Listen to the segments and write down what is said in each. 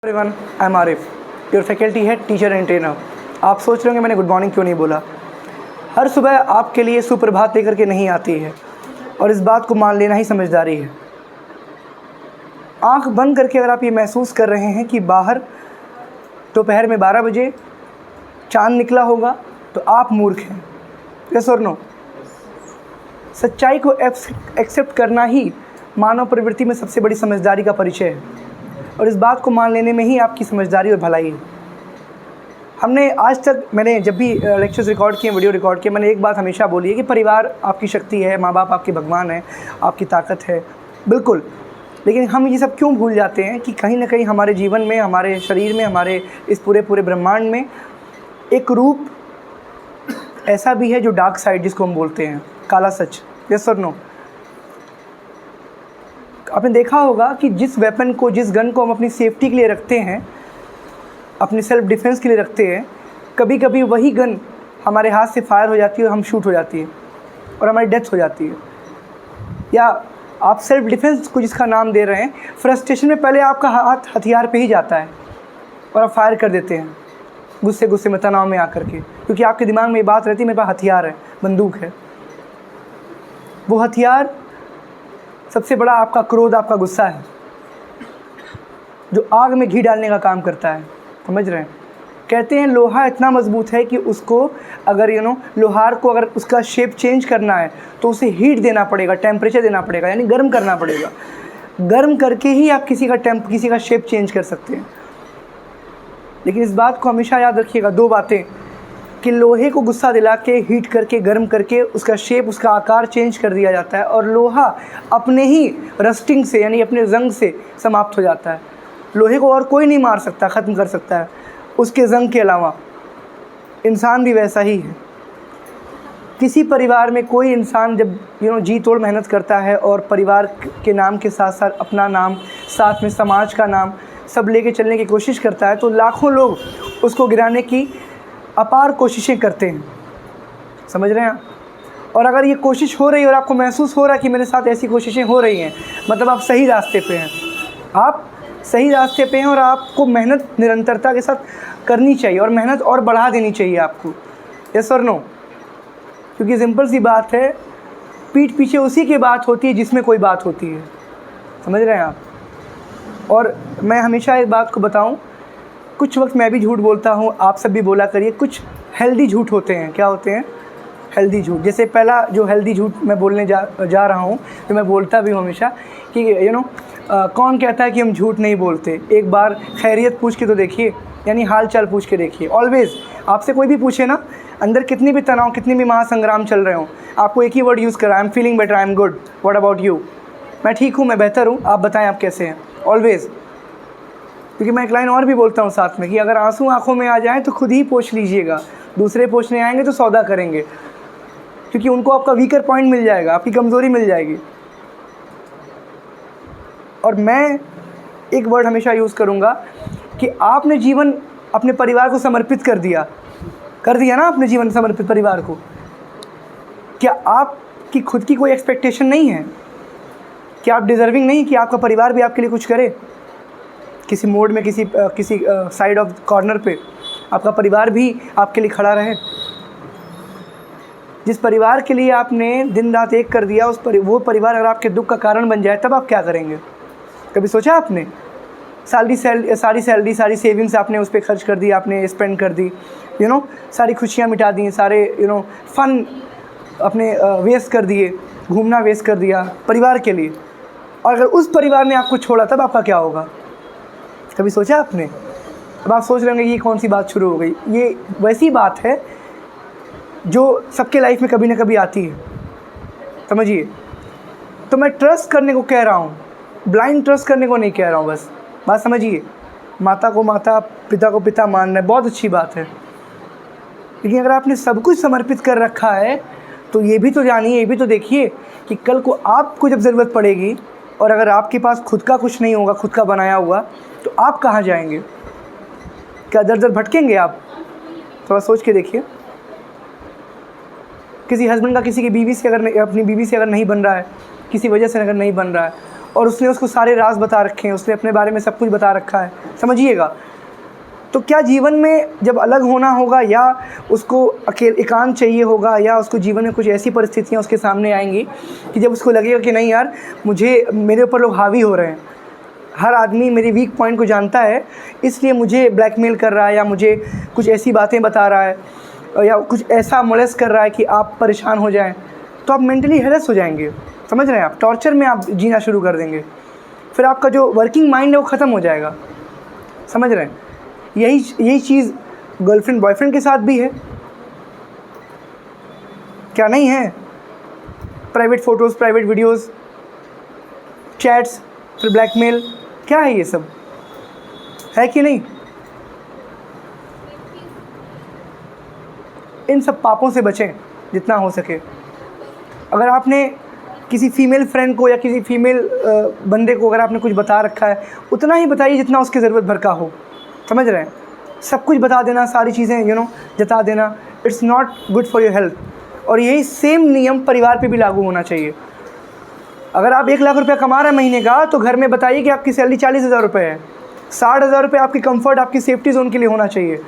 Everyone, I am Arif, your faculty head, teacher and trainer. आप सोच रहे होंगे मैंने गुड मॉर्निंग क्यों नहीं बोला। हर सुबह आपके लिए सुप्रभात लेकर के नहीं आती है और इस बात को मान लेना ही समझदारी है। आंख बंद करके अगर आप ये महसूस कर रहे हैं कि बाहर दोपहर में 12 बजे चांद निकला होगा तो आप मूर्ख हैं। यस और नो? सच्चाई को एक्सेप्ट करना ही मानव प्रवृत्ति में सबसे बड़ी समझदारी का परिचय है और इस बात को मान लेने में ही आपकी समझदारी और भलाई है। हमने आज तक, मैंने जब भी लेक्चर्स रिकॉर्ड किए, वीडियो रिकॉर्ड किए, मैंने एक बात हमेशा बोली है कि परिवार आपकी शक्ति है, माँ बाप आपके भगवान है, आपकी ताकत है, बिल्कुल। लेकिन हम ये सब क्यों भूल जाते हैं कि कहीं ना कहीं हमारे जीवन में, हमारे शरीर में, हमारे इस पूरे ब्रह्मांड में एक रूप ऐसा भी है जो डार्क साइड, जिसको हम बोलते हैं काला सच। यस और नो? आपने देखा होगा कि जिस वेपन को, जिस गन को हम अपनी सेफ्टी के लिए रखते हैं, अपनी सेल्फ डिफेंस के लिए रखते हैं, कभी कभी वही गन हमारे हाथ से फायर हो जाती है और हम शूट हो जाती है और हमारी डेथ हो जाती है। या आप सेल्फ डिफेंस को जिसका नाम दे रहे हैं, फ्रस्ट्रेशन में पहले आपका हाथ हथियार पे ही जाता है और आप फायर कर देते हैं गुस्से में, तनाव में आकर के, क्योंकि आपके दिमाग में ये बात रहती है मेरे पास हथियार है, बंदूक है। वो हथियार सबसे बड़ा आपका क्रोध, आपका गुस्सा है, जो आग में घी डालने का काम करता है। समझ रहे हैं? कहते हैं लोहा इतना मजबूत है कि उसको अगर लोहार को अगर उसका शेप चेंज करना है तो उसे हीट देना पड़ेगा, टेम्परेचर देना पड़ेगा, यानी गर्म करना पड़ेगा। गर्म करके ही आप किसी का शेप चेंज कर सकते हैं। लेकिन इस बात को हमेशा याद रखिएगा, दो बातें, कि लोहे को गुस्सा दिला के, हीट करके, गर्म करके उसका शेप, उसका आकार चेंज कर दिया जाता है और लोहा अपने ही रस्टिंग से, यानी अपने जंग से समाप्त हो जाता है। लोहे को और कोई नहीं मार सकता, ख़त्म कर सकता है उसके जंग के अलावा। इंसान भी वैसा ही है। किसी परिवार में कोई इंसान जब जी तोड़ मेहनत करता है और परिवार के नाम के साथ साथ अपना नाम, साथ में समाज का नाम सब लेके चलने की कोशिश करता है, तो लाखों लोग उसको गिराने की अपार कोशिशें करते हैं। समझ रहे हैं आप? और अगर ये कोशिश हो रही है और आपको महसूस हो रहा है कि मेरे साथ ऐसी कोशिशें हो रही हैं, मतलब आप सही रास्ते पे हैं, आप सही रास्ते पे हैं और आपको मेहनत निरंतरता के साथ करनी चाहिए और मेहनत और बढ़ा देनी चाहिए आपको। यस और नो? क्योंकि सिंपल सी बात है, पीठ पीछे उसी की बात होती है जिसमें कोई बात होती है। समझ रहे हैं आप? और मैं हमेशा एक बात को बताऊं, कुछ वक्त मैं भी झूठ बोलता हूँ, आप सब भी बोला करिए। कुछ हेल्दी झूठ होते हैं। क्या होते हैं? हेल्दी झूठ। जैसे पहला जो हेल्दी झूठ मैं बोलने जा रहा हूँ, तो मैं बोलता भी हूँ हमेशा कि कौन कहता है कि हम झूठ नहीं बोलते। एक बार खैरियत पूछ के तो देखिए, यानी हाल चाल पूछ के देखिए। ऑलवेज़ आपसे कोई भी पूछे ना, अंदर कितनी भी तनाव, कितनी भी महासंग्राम चल रहे हो, आपको एक ही वर्ड यूज़ करा, I am feeling better, I am good, what about you? मैं ठीक हूँ, मैं बेहतर हूँ, आप बताएं आप कैसे हैं। ऑलवेज़। क्योंकि मैं एक लाइन और भी बोलता हूँ साथ में कि अगर आंसू आंखों में आ जाएं तो खुद ही पोंछ लीजिएगा, दूसरे पोंछने आएंगे तो सौदा करेंगे, क्योंकि उनको आपका वीकर पॉइंट मिल जाएगा, आपकी कमज़ोरी मिल जाएगी। और मैं एक वर्ड हमेशा यूज़ करूँगा कि आपने जीवन अपने परिवार को समर्पित कर दिया ना, अपने जीवन समर्पित परिवार को। क्या आपकी खुद की कोई एक्सपेक्टेशन नहीं है? क्या आप डिज़र्विंग नहीं कि आपका परिवार भी आपके लिए कुछ करे? किसी मोड में, किसी साइड ऑफ कॉर्नर पे आपका परिवार भी आपके लिए खड़ा रहे। जिस परिवार के लिए आपने दिन रात एक कर दिया, वो परिवार अगर आपके दुख का कारण बन जाए, तब आप क्या करेंगे? कभी सोचा आपने? सारी सैलरी, सारी सेविंग्स आपने उस पर खर्च कर दी, आपने स्पेंड कर दी, सारी खुशियाँ मिटा दी, सारे फन अपने वेस्ट कर दिए, घूमना वेस्ट कर दिया परिवार के लिए। और अगर उस परिवार ने आपको छोड़ा, तब आपका क्या होगा? कभी सोचा आपने? अब आप सोच रहे होंगे ये कौन सी बात शुरू हो गई। ये वैसी बात है जो सबके लाइफ में कभी ना कभी आती है, समझिए। तो मैं ट्रस्ट करने को कह रहा हूँ, ब्लाइंड ट्रस्ट करने को नहीं कह रहा हूँ, बस बात समझिए। माता को माता, पिता को पिता मानना है, बहुत अच्छी बात है। लेकिन अगर आपने सब कुछ समर्पित कर रखा है तो ये भी तो जानिए, ये भी तो देखिए कि कल को आपको जब ज़रूरत पड़ेगी और अगर आपके पास खुद का कुछ नहीं होगा, खुद का बनाया हुआ, तो आप कहाँ जाएंगे? क्या दर दर भटकेंगे आप? थोड़ा सोच के देखिए। किसी हस्बैंड का किसी की बीवी से अगर अपनी बीवी से अगर नहीं बन रहा है, किसी वजह से अगर नहीं बन रहा है, और उसने उसको सारे राज बता रखे हैं, उसने अपने बारे में सब कुछ बता रखा है, समझिएगा। तो क्या जीवन में जब अलग होना होगा या उसको अकेले एकांत चाहिए होगा, या उसको जीवन में कुछ ऐसी परिस्थितियाँ उसके सामने आएंगी कि जब उसको लगेगा कि नहीं यार, मेरे ऊपर लोग हावी हो रहे हैं, हर आदमी मेरी वीक पॉइंट को जानता है, इसलिए मुझे ब्लैकमेल कर रहा है, या मुझे कुछ ऐसी बातें बता रहा है, या कुछ ऐसा मोलेस्ट कर रहा है कि आप परेशान हो जाएं, तो आप मेंटली हेरस हो जाएंगे, समझ रहे हैं आप। टॉर्चर में आप जीना शुरू कर देंगे, फिर आपका जो वर्किंग माइंड है वो ख़त्म हो जाएगा, समझ रहे हैं। यही चीज़ गर्लफ्रेंड बॉयफ्रेंड के साथ भी है, क्या नहीं है। Private photos, private videos, chats, फिर ब्लैकमेल, क्या है ये सब, है कि नहीं। इन सब पापों से बचें जितना हो सके। अगर आपने किसी फ़ीमेल फ्रेंड को या किसी फ़ीमेल बंदे को अगर आपने कुछ बता रखा है, उतना ही बताइए जितना उसकी ज़रूरत भर का हो, समझ रहे हैं। सब कुछ बता देना, सारी चीज़ें जता देना, it's not good for your health. और यही सेम नियम परिवार पे भी लागू होना चाहिए। अगर आप 1 लाख रुपया कमा रहे हैं महीने का, तो घर में बताइए कि आपकी सैलरी 40,000 रुपये है। 60,000 रुपये आपकी कंफर्ट, आपकी सेफ्टी जोन के लिए होना चाहिए।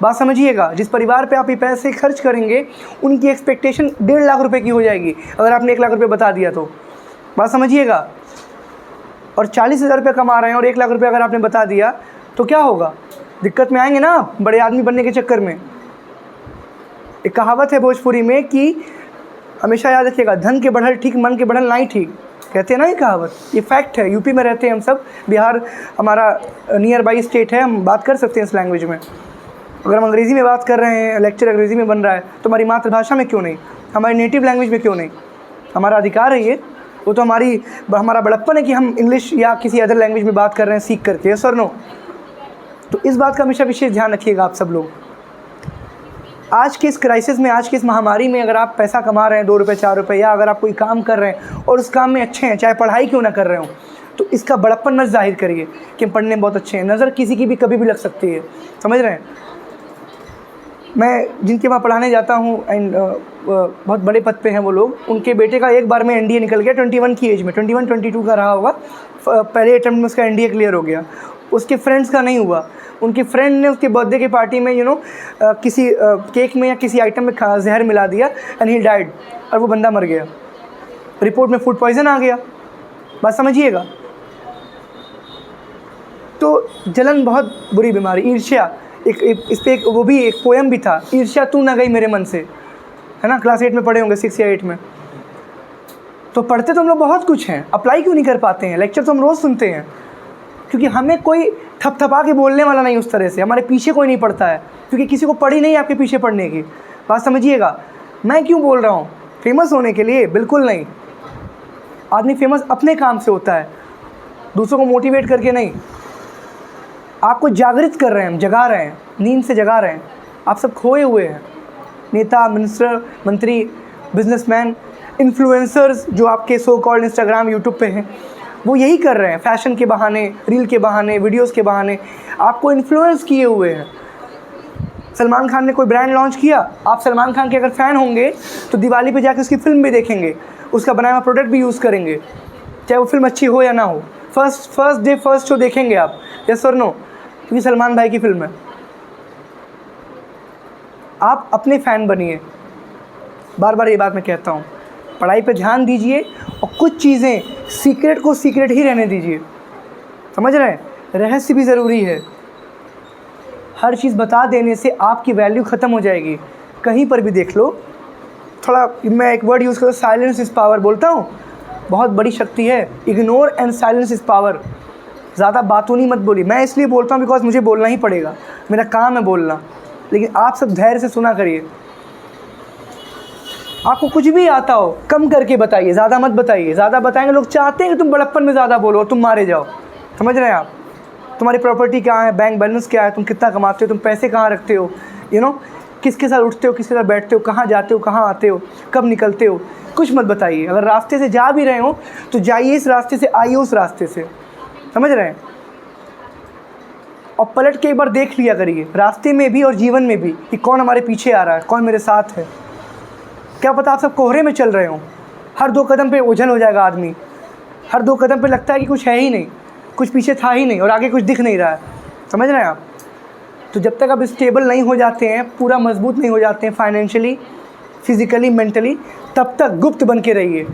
बात समझिएगा। जिस परिवार पे आप ये पैसे खर्च करेंगे, उनकी एक्सपेक्टेशन 1.5 लाख रुपए की हो जाएगी अगर आपने 1 लाख रुपये बता दिया तो। बात समझिएगा। और 40,000 रुपये कमा रहे हैं और 1 लाख रुपये अगर आपने बता दिया तो क्या होगा, दिक्कत में आएंगे ना बड़े आदमी बनने के चक्कर में। एक कहावत है भोजपुरी में कि हमेशा याद रखिएगा, धन के बढ़ल ठीक, मन के बढ़ल नहीं ठीक, कहते हैं ना ये कहावत। ये फैक्ट है। यूपी में रहते हैं हम सब, बिहार हमारा नियर बाई स्टेट है, हम बात कर सकते हैं इस लैंग्वेज में। अगर हम अंग्रेज़ी में बात कर रहे हैं, लेक्चर अंग्रेज़ी में बन रहा है, तो हमारी मातृभाषा में क्यों नहीं, हमारी नेटिव लैंग्वेज में क्यों नहीं। हमारा अधिकार है ये, वो तो हमारा बड़प्पन है कि हम इंग्लिश या किसी अदर लैंग्वेज में बात कर रहे हैं सीख करके, सर नो। तो इस बात का हमेशा विशेष ध्यान रखिएगा आप सब लोग। आज के इस क्राइसिस में, आज की इस महामारी में, अगर आप पैसा कमा रहे हैं 2 रुपये 4 रुपये, या अगर आप कोई काम कर रहे हैं और उस काम में अच्छे हैं, चाहे पढ़ाई क्यों ना कर रहे हो, तो इसका बड़प्पन मत जाहिर करिए कि हम पढ़ने में बहुत अच्छे हैं। नज़र किसी की भी कभी भी लग सकती है, समझ रहे हैं। मैं जिनके वहाँ पढ़ाने जाता हूँ एंड बहुत बड़े पद पे हैं वो लोग, उनके बेटे का एक बार में एनडीए निकल गया 21 की एज में, 21-22 का रहा होगा, पहले अटेम्प्ट में उसका एनडीए क्लियर हो गया। उसके फ्रेंड्स का नहीं हुआ। उनके फ्रेंड ने उसके बर्थडे की पार्टी में किसी केक में या किसी आइटम में जहर मिला दिया एंड ही डाइड, और वो बंदा मर गया। रिपोर्ट में फूड पॉइजन आ गया। बात समझिएगा। तो जलन बहुत बुरी बीमारी। ईर्ष्या, इस पर वो भी एक पोएम भी था, ईर्ष्या तू ना गई मेरे मन से, है ना। क्लास 8 में पढ़े होंगे, 6 या 8 में। तो पढ़ते तो हम लोग बहुत कुछ हैं, अप्लाई क्यों नहीं कर पाते हैं। लेक्चर तो हम रोज़ सुनते हैं, क्योंकि हमें कोई थपथपा के बोलने वाला नहीं उस तरह से, हमारे पीछे कोई नहीं पड़ता है, क्योंकि किसी को पड़ी नहीं आपके पीछे पड़ने की। बात समझिएगा। मैं क्यों बोल रहा हूँ, फेमस होने के लिए? बिल्कुल नहीं। आदमी फेमस अपने काम से होता है, दूसरों को मोटिवेट करके नहीं। आपको जागृत कर रहे हैं, हम जगा रहे हैं, नींद से जगा रहे हैं। आप सब खोए हुए हैं। नेता, मिनिस्टर, मंत्री, बिजनेसमैन, इन्फ्लुएंसर्स जो आपके सो कॉल्ड इंस्टाग्राम, यूट्यूब पे हैं, वो यही कर रहे हैं। फैशन के बहाने, रील के बहाने, वीडियोस के बहाने आपको इन्फ्लुएंस किए हुए हैं। सलमान खान ने कोई ब्रांड लॉन्च किया, आप सलमान खान के अगर फ़ैन होंगे तो दिवाली पे जाकर उसकी फ़िल्म भी देखेंगे, उसका बनाया हुआ प्रोडक्ट भी यूज़ करेंगे, चाहे वो फिल्म अच्छी हो या ना हो। फर्स्ट डे फर्स्ट शो देखेंगे आप, यस और नो, क्योंकि सलमान भाई की फ़िल्म है। आप अपने फ़ैन बनिए। बार बार ये बात मैं कहता हूँ। पढ़ाई पे ध्यान दीजिए और कुछ चीज़ें सीक्रेट को सीक्रेट ही रहने दीजिए, समझ रहे हैं। रहस्य भी ज़रूरी है। हर चीज़ बता देने से आपकी वैल्यू ख़त्म हो जाएगी। कहीं पर भी देख लो, थोड़ा मैं एक वर्ड यूज़ करूँ, साइलेंस इज़ पावर बोलता हूँ, बहुत बड़ी शक्ति है। Ignore and silence is power. ज़्यादा बातों नहीं मत बोली। मैं इसलिए बोलता हूँ बिकॉज मुझे बोलना ही पड़ेगा, मेरा काम है बोलना, लेकिन आप सब धैर्य से सुना करिए। आपको कुछ भी आता हो कम करके बताइए, ज़्यादा मत बताइए। ज़्यादा बताएंगे लोग चाहते हैं कि तुम बड़प्पन में ज़्यादा बोलो, तुम मारे जाओ, समझ रहे हैं आप। तुम्हारी प्रॉपर्टी क्या है, बैंक बैलेंस क्या है, तुम कितना कमाते हो, तुम पैसे कहाँ रखते हो, किसके साथ उठते हो, किसके साथ बैठते हो, कहाँ जाते हो, कहाँ आते हो, कब निकलते हो, कुछ मत बताइए। अगर रास्ते से जा भी रहे हो तो जाइए इस रास्ते से, आइए उस रास्ते से, समझ रहे हैं। और पलट के एक बार देख लिया करिए, रास्ते में भी और जीवन में भी, कि कौन हमारे पीछे आ रहा है, कौन मेरे साथ है। क्या पता आप सब कोहरे में चल रहे हो, हर 2 कदम पे ओझल हो जाएगा आदमी, हर 2 कदम पे लगता है कि कुछ है ही नहीं, कुछ पीछे था ही नहीं और आगे कुछ दिख नहीं रहा है। समझ रहे हैं आप? तो जब तक आप स्टेबल नहीं हो जाते हैं, पूरा मजबूत नहीं हो जाते हैं फाइनेंशियली, फिजिकली, मेंटली, तब तक गुप्त बन के रहिए।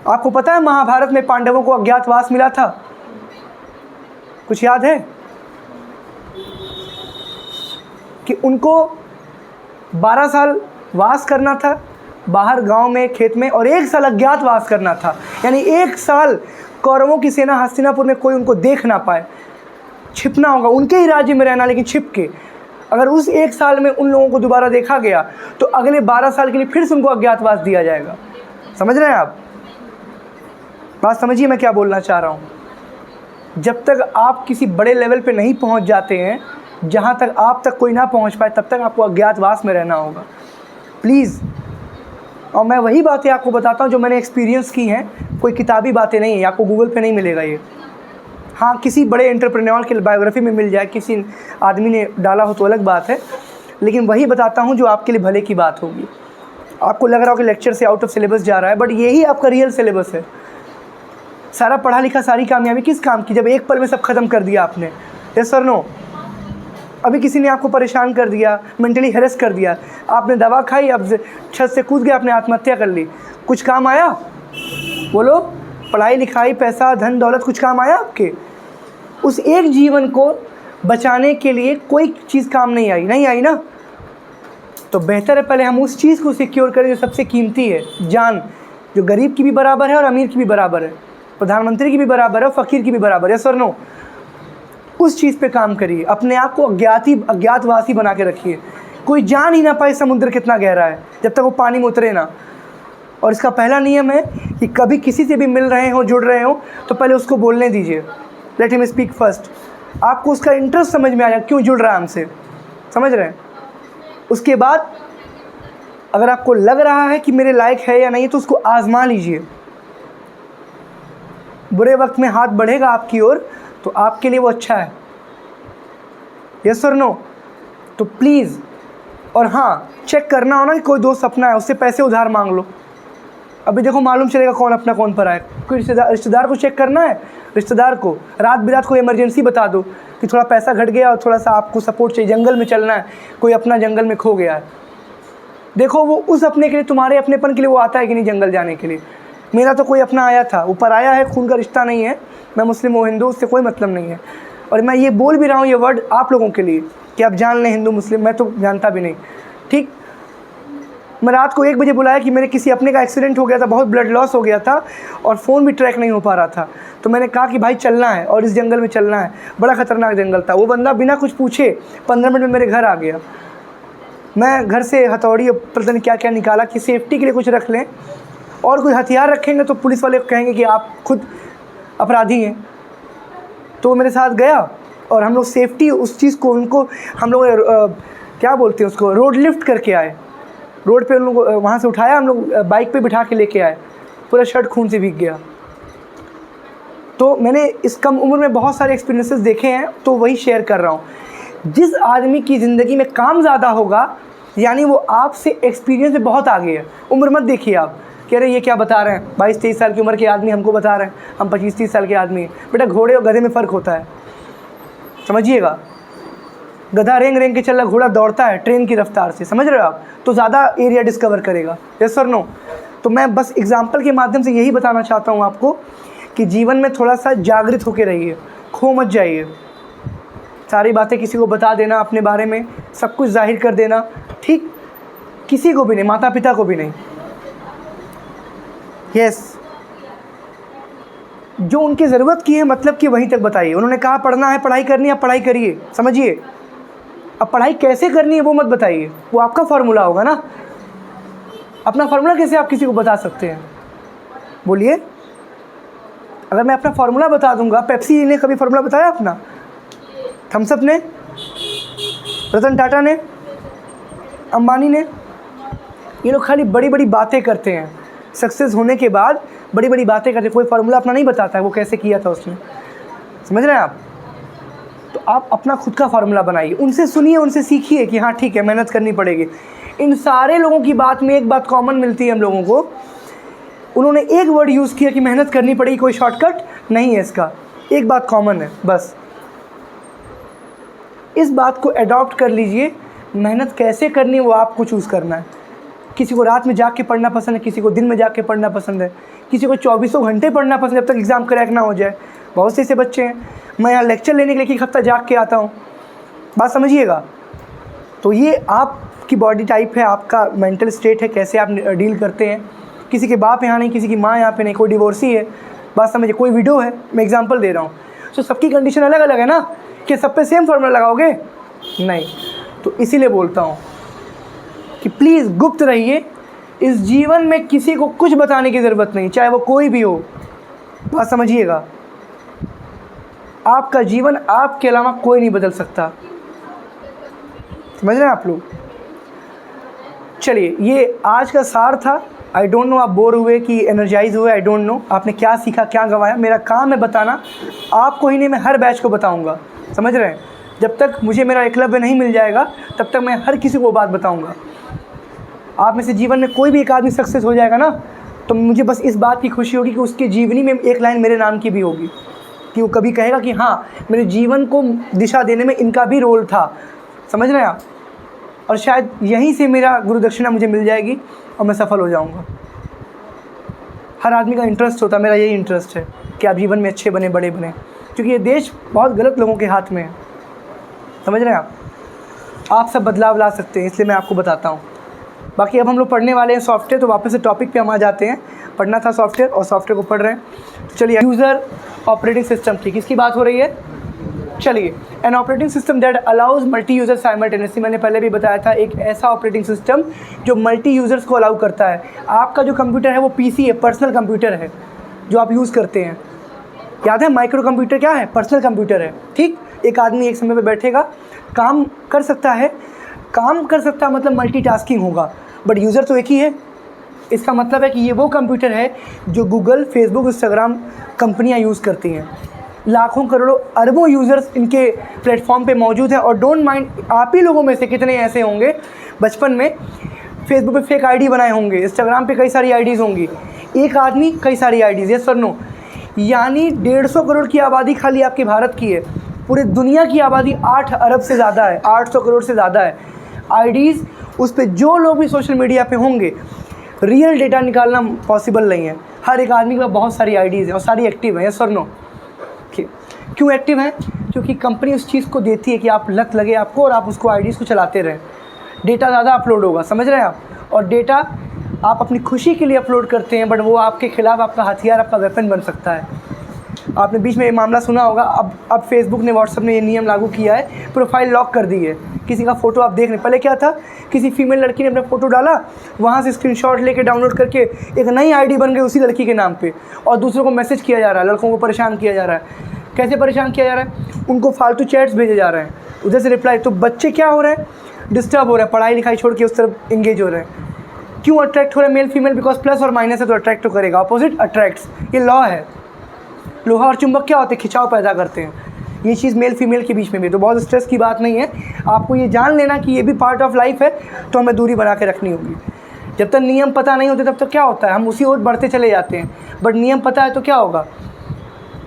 आपको पता है महाभारत में पांडवों को अज्ञातवास मिला था, कुछ याद है? कि उनको 12 साल वास करना था बाहर गांव में, खेत में, और 1 साल अज्ञातवास करना था। यानी 1 साल कौरवों की सेना हस्तिनापुर में कोई उनको देख ना पाए, छिपना होगा, उनके ही राज्य में रहना, लेकिन छिप के। अगर उस 1 साल में उन लोगों को दोबारा देखा गया तो अगले 12 साल के लिए फिर से उनको अज्ञातवास दिया जाएगा। समझ रहे हैं आप? बात समझिए मैं क्या बोलना चाह रहा हूँ। जब तक आप किसी बड़े लेवल पे नहीं पहुँच जाते हैं, जहाँ तक आप तक कोई ना पहुँच पाए, तब तक आपको अज्ञातवास में रहना होगा, प्लीज़। और मैं वही बातें आपको बताता हूँ जो मैंने एक्सपीरियंस की हैं, कोई किताबी बातें नहीं है, आपको गूगल पे नहीं मिलेगा ये। हाँ, किसी बड़े एंटरप्रेन्योर की बायोग्राफी में मिल जाए, किसी आदमी ने डाला हो तो अलग बात है, लेकिन वही बताता हूँ जो आपके लिए भले की बात होगी। आपको लग रहा हो कि लेक्चर से आउट ऑफ सिलेबस जा रहा है, बट यही आपका रियल सिलेबस है। सारा पढ़ा लिखा, सारी कामयाबी किस काम की, जब एक पल में सब खत्म कर दिया आपने? यस और नो? अभी किसी ने आपको परेशान कर दिया, मेंटली हेरस कर दिया, आपने दवा खाई, अब छत से कूद गया, आपने आत्महत्या कर ली, कुछ काम आया? बोलो, पढ़ाई लिखाई, पैसा, धन दौलत, कुछ काम आया आपके? उस एक जीवन को बचाने के लिए कोई चीज़ काम नहीं आई, नहीं आई ना? तो बेहतर है पहले हम उस चीज़ को सिक्योर करें जो सबसे कीमती है, जान, जो गरीब की भी बराबर है और अमीर की भी बराबर है, प्रधानमंत्री की भी बराबर है और फ़कीर की भी बराबर है। सर नो, उस चीज़ पे काम करिए, अपने आप को अज्ञातवासी बना के रखिए। कोई जान ही ना पाए समुद्र कितना गहरा है जब तक वो पानी में उतरे ना। और इसका पहला नियम है कि कभी किसी से भी मिल रहे हो, जुड़ रहे हो, तो पहले उसको बोलने दीजिए, लेट हिम स्पीक फर्स्ट। आपको उसका इंटरेस्ट समझ में आ जाए, क्यों जुड़ रहा है हमसे, समझ रहे हैं? उसके बाद अगर आपको लग रहा है कि मेरे लायक है या नहीं, तो उसको आजमा लीजिए। बुरे वक्त में हाथ बढ़ेगा आपकी ओर तो आपके लिए वो अच्छा है। यस और नो? तो प्लीज़, और हाँ, चेक करना हो ना कि कोई दोस्त अपना है, उससे पैसे उधार मांग लो। अभी देखो मालूम चलेगा कौन अपना कौन पराया है। कोई रिश्तेदार को चेक करना है, रिश्तेदार को रात बिरात कोई इमरजेंसी बता दो कि थोड़ा पैसा घट गया और थोड़ा सा आपको सपोर्ट चाहिए, जंगल में चलना है, कोई अपना जंगल में खो गया है। देखो वो उस अपने के लिए, तुम्हारे अपनेपन के लिए वो आता है कि नहीं जंगल जाने के लिए। मेरा तो कोई अपना आया था, ऊपर आया है, खून का रिश्ता नहीं है, मैं मुस्लिम हूँ हिंदू, उससे कोई मतलब नहीं है। और मैं ये बोल भी रहा हूँ ये वर्ड आप लोगों के लिए कि आप जान लें हिंदू मुस्लिम, मैं तो जानता भी नहीं, ठीक। मैं रात को 1 बजे बुलाया कि मेरे किसी अपने का एक्सीडेंट हो गया था, बहुत ब्लड लॉस हो गया था और फ़ोन भी ट्रैक नहीं हो पा रहा था। तो मैंने कहा कि भाई चलना है और इस जंगल में चलना है, बड़ा ख़तरनाक जंगल था। वो बंदा बिना कुछ पूछे 15 मिनट में मेरे घर आ गया। मैं घर से हथौड़ी और पता नहीं क्या क्या निकाला कि सेफ्टी के लिए कुछ रख लें, और कोई हथियार रखेंगे तो पुलिस वाले कहेंगे कि आप खुद अपराधी हैं। तो वो मेरे साथ गया और हम लोग सेफ्टी उस चीज़ को उनको हम लोग क्या बोलते हैं उसको, रोड लिफ्ट करके आए। रोड पे उन लोग वहाँ से उठाया, हम लोग बाइक पे बिठा के लेके आए, पूरा शर्ट खून से भीग गया। तो मैंने इस कम उम्र में बहुत सारे एक्सपीरियंसेस देखे हैं, तो वही शेयर कर रहा हूँ। जिस आदमी की ज़िंदगी में काम ज़्यादा होगा, यानी वो आपसे एक्सपीरियंस में बहुत आगे है। उम्र मत देखिए आप कह रहे ये क्या बता रहे हैं, 22-23 साल की उम्र के आदमी हमको बता रहे हैं, हम 25-30 साल के आदमी हैं। बेटा घोड़े और गधे में फ़र्क होता है, समझिएगा। गधा रेंग रेंग के चल रहा, घोड़ा दौड़ता है ट्रेन की रफ्तार से, समझ रहे हो आप, तो ज़्यादा एरिया डिस्कवर करेगा। यस और नो? तो मैं बस एग्जाम्पल के माध्यम से यही बताना चाहता हूँ आपको कि जीवन में थोड़ा सा जागृत होकर रहिए, खो मत जाइए। सारी बातें किसी को बता देना अपने बारे में, सब कुछ जाहिर कर देना, ठीक, किसी को भी नहीं, माता पिता को भी नहीं। यस, जो उनकी ज़रूरत की है, मतलब कि वहीं तक बताइए। उन्होंने कहा पढ़ना है, पढ़ाई करनी है, आप पढ़ाई करिए, समझिए। अब पढ़ाई कैसे करनी है वो मत बताइए, वो आपका फार्मूला होगा ना। अपना फार्मूला कैसे आप किसी को बता सकते हैं, बोलिए। अगर मैं अपना फार्मूला बता दूंगा, पेप्सी ने कभी फार्मूला बताया अपना? थम्सअप ने, रतन टाटा ने, अंबानी ने, ये लोग खाली बड़ी बड़ी बातें करते हैं। सक्सेस होने के बाद बड़ी बड़ी बातें करते, कोई फार्मूला अपना नहीं बताता है वो कैसे किया था उसने, समझ रहे हैं आप। तो आप अपना खुद का फार्मूला बनाइए, उनसे सुनिए, उनसे सीखिए कि हाँ ठीक है, मेहनत करनी पड़ेगी। इन सारे लोगों की बात में एक बात कॉमन मिलती है हम लोगों को उन्होंने एक वर्ड यूज़ किया कि मेहनत करनी पड़ेगी, कोई शॉर्टकट नहीं है इसका। एक बात कॉमन है बस, इस बात को अडॉप्ट कर लीजिए। मेहनत कैसे करनी है वो आपको चूज़ करना है। किसी को रात में जाग के पढ़ना पसंद है, किसी को दिन में जाग के पढ़ना पसंद है, किसी को 24 घंटे पढ़ना पसंद है जब तक एग्ज़ाम क्रैक ना हो जाए। बहुत से ऐसे बच्चे हैं, मैं यहाँ लेक्चर लेने के लिए एक हफ्ता जाग के आता हूँ, बात समझिएगा। तो ये आपकी बॉडी टाइप है, आपका मेंटल स्टेट है, कैसे आप डील करते हैं। किसी के बाप यहाँ नहीं, किसी की माँ यहाँ पे नहीं, कोई डिवोर्सी है, बात समझिए, कोई विडो है, मैं एग्जांपल दे रहा हूँ। तो सबकी कंडीशन अलग अलग है ना, कि सब पे सेम फार्मूला लगाओगे नहीं। तो इसीलिए बोलता हूँ कि प्लीज़ गुप्त रहिए। इस जीवन में किसी को कुछ बताने की ज़रूरत नहीं, चाहे वो कोई भी हो, बात समझिएगा। आपका जीवन आपके अलावा कोई नहीं बदल सकता, समझ रहे हैं आप लोग। चलिए, ये आज का सार था। आई डोंट नो आप बोर हुए कि एनर्जाइज हुए, आई डोंट नो आपने क्या सीखा, क्या गंवाया। मेरा काम है बताना, आपको ही नहीं, मैं हर बैच को बताऊंगा, समझ रहे हैं। जब तक मुझे मेरा एकलव्य नहीं मिल जाएगा तब तक मैं हर किसी को बात बताऊंगा। आप में से जीवन में कोई भी एक आदमी सक्सेस हो जाएगा ना, तो मुझे बस इस बात की खुशी होगी कि उसके जीवनी में एक लाइन मेरे नाम की भी होगी, कि वो कभी कहेगा कि हाँ, मेरे जीवन को दिशा देने में इनका भी रोल था, समझ रहे हैं आप। और शायद यहीं से मेरा गुरु दक्षिणा मुझे मिल जाएगी और मैं सफल हो जाऊंगा। हर आदमी का इंटरेस्ट होता है, मेरा यही इंटरेस्ट है कि आप जीवन में अच्छे बने, बड़े बने, क्योंकि ये देश बहुत गलत लोगों के हाथ में है, समझ रहे हैं आप सब बदलाव ला सकते हैं, इसलिए मैं आपको बताता हूँ। बाकी अब हम लोग पढ़ने वाले हैं सॉफ्टवेयर, तो वापस से टॉपिक पे हम आ जाते हैं। पढ़ना था सॉफ्टवेयर और सॉफ्टवेयर को पढ़ रहे हैं। तो चलिए, यूज़र ऑपरेटिंग सिस्टम की किसकी बात हो रही है। चलिए, N operating system that allows multi user simultaneously, मैंने पहले भी बताया था, एक ऐसा ऑपरेटिंग सिस्टम जो मल्टी यूज़र्स को अलाउ करता है। आपका जो कंप्यूटर है वो पीसी है, पर्सनल कंप्यूटर है जो आप यूज़ करते हैं। याद है माइक्रो कंप्यूटर क्या है, पर्सनल कंप्यूटर है, ठीक। एक आदमी एक समय पे बैठेगा, काम कर सकता है, काम कर सकता है मतलब मल्टीटास्किंग होगा, बट यूज़र तो एक ही है। इसका मतलब है कि ये वो कंप्यूटर है जो गूगल, फेसबुक, इंस्टाग्राम कंपनियां यूज़ करती हैं। लाखों करोड़ों अरबों यूज़र्स इनके प्लेटफॉर्म पे मौजूद हैं। और डोंट माइंड, आप ही लोगों में से कितने ऐसे होंगे बचपन में फेसबुक पे फेक आईडी बनाए होंगे, इंस्टाग्राम पे कई सारी आईडीज़ होंगी, एक आदमी कई सारी आईडीज़, यस और नो। यानी 150 करोड़ की आबादी खाली आपके भारत की है, पूरी दुनिया की आबादी 8 अरब से ज़्यादा है, 800 करोड़ से ज़्यादा है। आईडीज़, उस पर जो लोग भी सोशल मीडिया पे होंगे, रियल डेटा निकालना पॉसिबल नहीं है। हर एक आदमी के पास बहुत सारी आईडीज़ हैं और सारी एक्टिव हैं, यस और नो। क्यों एक्टिव हैं? क्योंकि कंपनी उस चीज़ को देती है कि आप लत लगे आपको और आप उसको आईडीज़ को चलाते रहें। डेटा ज़्यादा अपलोड होगा, समझ रहे हैं आप। और डेटा आप अपनी खुशी के लिए अपलोड करते हैं, बट वो आपके खिलाफ आपका हथियार, आपका वेपन बन सकता है। आपने बीच में ये मामला सुना होगा, अब फेसबुक ने, व्हाट्सएप ने ये नियम लागू किया है, प्रोफाइल लॉक कर दी है। किसी का फ़ोटो आप देख रहे, पहले क्या था, किसी फीमेल लड़की ने अपना फ़ोटो डाला, वहाँ से स्क्रीनशॉट लेके डाउनलोड करके एक नई आईडी बन गई उसी लड़की के नाम पे, और दूसरों को मैसेज किया जा रहा है, लड़कों को परेशान किया जा रहा है। कैसे परेशान किया जा रहा है? उनको फालतू चैट्स भेजे जा रहे हैं, उधर से रिप्लाई। तो बच्चे क्या हो रहे हैं, डिस्टर्ब हो रहे हैं, पढ़ाई लिखाई छोड़ के उस तरफ इंगेज हो रहे हैं। क्यों अट्रैक्ट हो रहे हैं मेल फीमेल? बिकॉज प्लस और माइनस है तो अट्रैक्ट तो करेगा, अपोजिट अट्रैक्ट्स, ये लॉ है। लोहा और चुंबक क्या होते हैं? खिंचाव पैदा करते हैं। ये चीज़ मेल फीमेल के बीच में भी, तो बहुत स्ट्रेस की बात नहीं है। आपको ये जान लेना कि ये भी पार्ट ऑफ लाइफ है, तो हमें दूरी बना के रखनी होगी। जब तक नियम पता नहीं होते तब तक क्या होता है, हम उसी ओर बढ़ते चले जाते हैं। बट नियम पता है तो क्या होगा,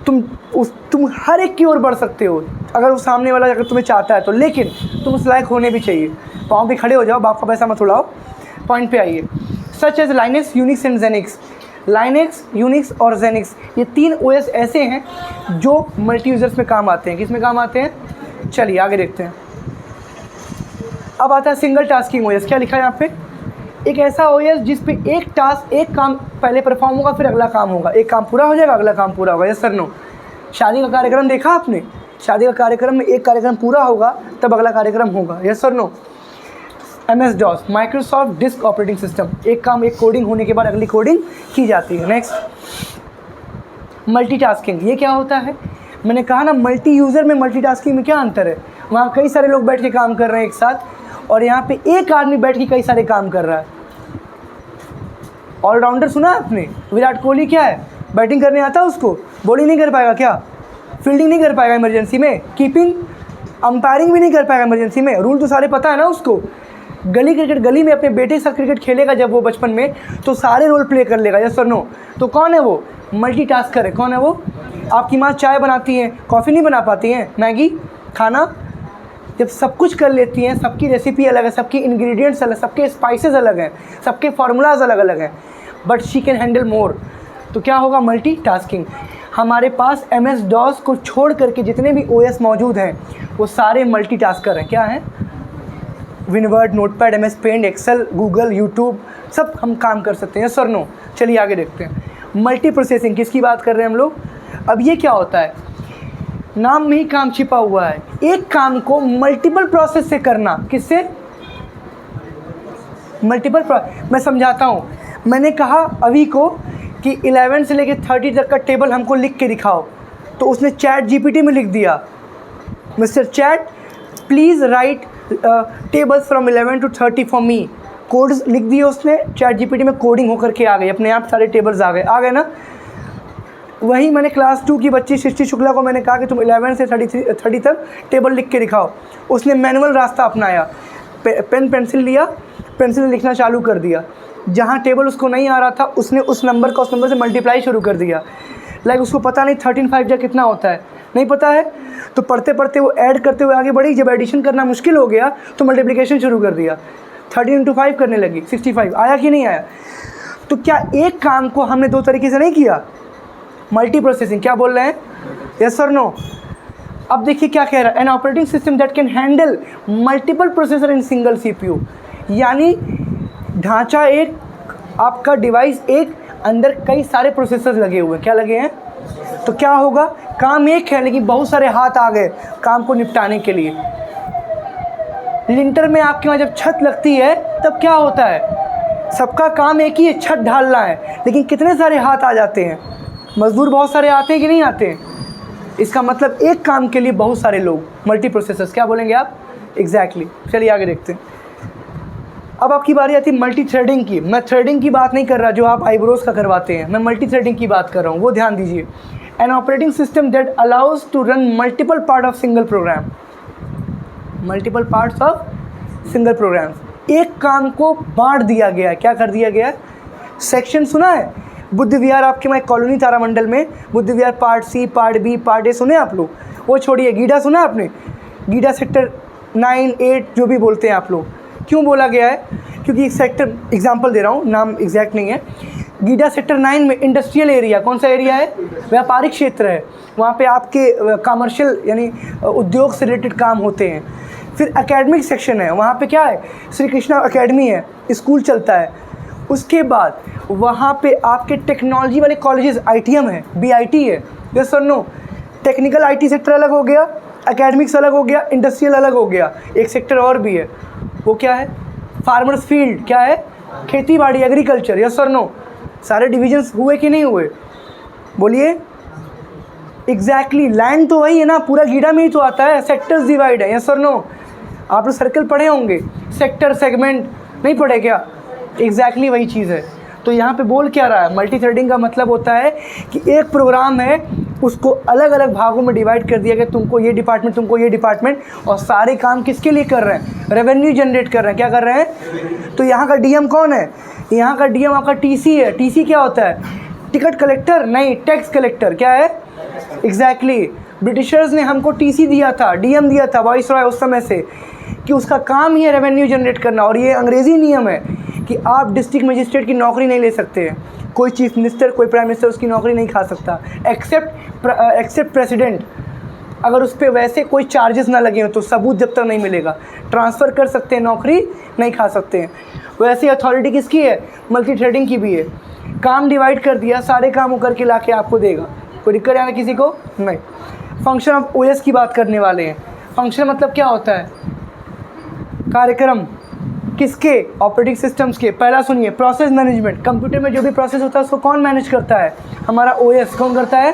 तुम हर एक की ओर बढ़ सकते हो, अगर वो सामने वाला अगर तुम्हें चाहता है तो। लेकिन तुम उस लायक होने भी चाहिए। पाँव पे खड़े हो जाओ, बाप का पैसा मत उड़ाओ, पॉइंट पे आइए। Such as Linux, Unix and Xenix. Linux, Unix और जेनिक्स, ये 3 ओएस ऐसे हैं जो मल्टी यूज़र्स में काम आते हैं। किस में काम आते हैं? चलिए आगे देखते हैं। अब आता है सिंगल टास्किंग ओएस। क्या लिखा है यहाँ पे? एक ऐसा ओएस जिस पे एक टास्क, एक काम पहले परफॉर्म होगा, फिर अगला काम होगा। एक काम पूरा हो जाएगा, अगला काम पूरा होगा, यस सर नो। शादी का कार्यक्रम देखा आपने? शादी का कार्यक्रम में एक कार्यक्रम पूरा होगा तब अगला कार्यक्रम होगा, yes sir no. MS-DOS, Microsoft disk operating system. एक काम, एक कोडिंग होने के बाद अगली कोडिंग की जाती है। Next, multitasking. ये क्या होता है? मैंने कहा ना, मल्टी यूज़र में मल्टीटास्किंग में क्या अंतर है? वहाँ कई सारे लोग बैठ के काम कर रहे हैं एक साथ, और यहाँ पे एक आदमी बैठ के कई सारे काम कर रहा है। ऑलराउंडर सुना आपने? विराट कोहली क्या है, बैटिंग करने आता है उसको, बॉलिंग नहीं कर पाएगा क्या? फील्डिंग नहीं कर पाएगा इमरजेंसी में, कीपिंग, अंपायरिंग भी नहीं कर पाएगा इमरजेंसी में। रूल तो सारे पता है ना उसको। गली क्रिकेट, गली में अपने बेटे के साथ क्रिकेट खेलेगा जब वो बचपन में, तो सारे रोल प्ले कर लेगा, यस और नो। तो कौन है वो? मल्टीटास्कर है। कौन है वो? आपकी माँ चाय बनाती हैं, कॉफ़ी नहीं बना पाती हैं, मैगी, खाना, जब सब कुछ कर लेती हैं, सबकी रेसिपी अलग है, सबकी इंग्रेडिएंट्स अलग, सबके स्पाइसेस अलग हैं, सबके फार्मूलाज अलग अलग हैं, बट शी कैन हैंडल मोर। तो क्या होगा? मल्टीटास्किंग। हमारे पास MS DOS को छोड़ करके जितने भी OS मौजूद हैं वो सारे मल्टीटास्कर हैं। क्या हैं? WinWord, Notepad, MS Paint, Excel, Google, YouTube, सब हम काम कर सकते हैं, सर नो। चलिए आगे देखते हैं। मल्टी प्रोसेसिंग किसकी बात कर रहे हैं हम लोग? अब ये क्या होता है? नाम में ही काम छिपा हुआ है। एक काम को मल्टीपल प्रोसेस से करना। किससे? मल्टीपल मैं समझाता हूँ। मैंने कहा अभी को कि 11 से लेकर 30 तक का टेबल हमको लिख के दिखाओ, तो उसने चैट GPT में लिख दिया, mister chat please write tables from 11 to 30 for me. Codes लिख दिए उसने, चैट GPT में कोडिंग होकर के आ गई, अपने आप सारे टेबल्स आ गए ना। वही मैंने क्लास 2 की बच्ची सृष्टि शुक्ला को मैंने कहा कि तुम 11 से 30 तक टेबल लिख के दिखाओ। उसने मैनुअल रास्ता अपनाया, पेन पेंसिल लिया, पेंसिल लिखना चालू कर दिया। जहाँ टेबल उसको नहीं आ रहा था उसने उस नंबर का उस नंबर से मल्टीप्लाई शुरू कर दिया। लाइक उसको पता नहीं 13 5 जा कितना होता है, नहीं पता है, तो पढ़ते पढ़ते वो ऐड करते हुए आगे बढ़ी। जब एडिशन करना मुश्किल हो गया तो मल्टीप्लिकेशन शुरू कर दिया, 13 × 5 करने लगी, 65 आया कि नहीं आया। तो क्या एक काम को हमने दो तरीके से नहीं किया? Multi processing. क्या बोल रहे हैं? यस और नो। अब देखिए क्या कह रहा है, N operating system that can handle multiple processor in single CPU। यानी ढांचा एक, आपका डिवाइस एक, अंदर कई सारे प्रोसेसर लगे हुए हैं। क्या लगे हैं? तो क्या होगा? काम एक है लेकिन बहुत सारे हाथ आ गए काम को निपटाने के लिए। लिंटर में आपके वहाँ जब छत लगती है तब क्या होता है? सबका काम एक ही है, छत ढालना है, लेकिन कितने सारे हाथ आ जाते हैं, मजदूर बहुत सारे आते हैं कि नहीं आते हैं। इसका मतलब एक काम के लिए बहुत सारे लोग, मल्टी प्रोसेसर्स। क्या बोलेंगे आप? एग्जैक्टली। चलिए आगे देखते हैं। अब आपकी बारी आती है मल्टी थ्रेडिंग की। मैं थ्रेडिंग की बात नहीं कर रहा जो आप आईब्रोज का करवाते हैं, मैं मल्टी थ्रेडिंग की बात कर रहा हूँ, वो ध्यान दीजिए। An operating system that allows to run multiple part of single program. Multiple parts of single program. एक काम को बांट दिया गया है। क्या कर दिया गया है? सेक्शन सुना है? बुद्ध विहार आपके वहाँ कॉलोनी तारामंडल में Buddh Vihar part C, part B, part A सुने आप लोग? वो छोड़िए, गीडा सुना आपने? गीडा सेक्टर 9, 8 जो भी बोलते हैं आप लोग। क्यों बोला गया है? क्योंकि एक सेक्टर, एग्जांपल दे रहा हूँ, नाम एग्जैक्ट नहीं है। गीडा सेक्टर 9 में इंडस्ट्रियल एरिया, कौन सा एरिया है? व्यापारिक क्षेत्र है। वहाँ पे आपके कमर्शियल यानी उद्योग से रिलेटेड काम होते हैं। फिर एकेडमिक सेक्शन है, वहाँ पे क्या है? श्री कृष्णा एकेडमी है, स्कूल चलता है। उसके बाद वहाँ पे आपके टेक्नोलॉजी वाले कॉलेजेस, ITM है, BIT है, यस और नो। टेक्निकल IT सेक्टर अलग हो गया, एकेडमिक्स अलग हो गया, इंडस्ट्रियल अलग हो गया। एक सेक्टर और भी है, वो क्या है? Farmers field. क्या है? खेती बाड़ी, एग्रीकल्चर, यस और नो। सारे डिविजन्स हुए कि नहीं हुए? बोलिए। एग्जैक्टली। लैंड तो वही है ना, पूरा गीडा में ही तो आता है, सेक्टर्स डिवाइड है, यस और नो। आप लोग सर्कल पढ़े होंगे, सेक्टर, सेगमेंट नहीं पढ़े क्या? एग्जैक्टली वही चीज़ है। तो यहाँ पे बोल क्या रहा है? मल्टी थ्रेडिंग का मतलब होता है कि एक प्रोग्राम है, उसको अलग अलग भागों में डिवाइड कर दिया गया, तुमको ये डिपार्टमेंट, तुमको ये डिपार्टमेंट, और सारे काम किसके लिए कर रहे हैं? रेवेन्यू जनरेट कर रहे हैं। क्या कर रहे हैं? तो यहाँ का DM कौन है? यहाँ का DM आपका TC है। TC क्या होता है? टिकट कलेक्टर नहीं, टैक्स कलेक्टर। क्या है? एग्जैक्टली। ब्रिटिशर्स ने हमको TC दिया था, DM दिया था, वाइस रॉय उस समय से, कि उसका काम ही है रेवेन्यू जनरेट करना। और ये अंग्रेज़ी नियम है कि आप डिस्ट्रिक्ट मजिस्ट्रेट की नौकरी नहीं ले सकते हैं, कोई चीफ मिनिस्टर, कोई प्राइम मिनिस्टर उसकी नौकरी नहीं खा सकता, एक्सेप्ट प्रेसिडेंट। अगर उस पर वैसे कोई चार्जेस ना लगे हो तो सबूत जब तक नहीं मिलेगा, ट्रांसफ़र कर सकते हैं, नौकरी नहीं खा सकते हैं। वैसे अथॉरिटी किसकी है? मल्टी थ्रेडिंग की भी है। काम डिवाइड कर दिया, सारे काम करके ला के आपको देगा, कोई दिक्कत आना किसी को नहीं। फंक्शन ऑफ OS की बात करने वाले हैं। फंक्शन मतलब क्या होता है? कार्यक्रम। किसके? ऑपरेटिंग सिस्टम्स के। पहला सुनिए, प्रोसेस मैनेजमेंट। कंप्यूटर में जो भी प्रोसेस होता है उसको कौन मैनेज करता है? हमारा OS। कौन करता है?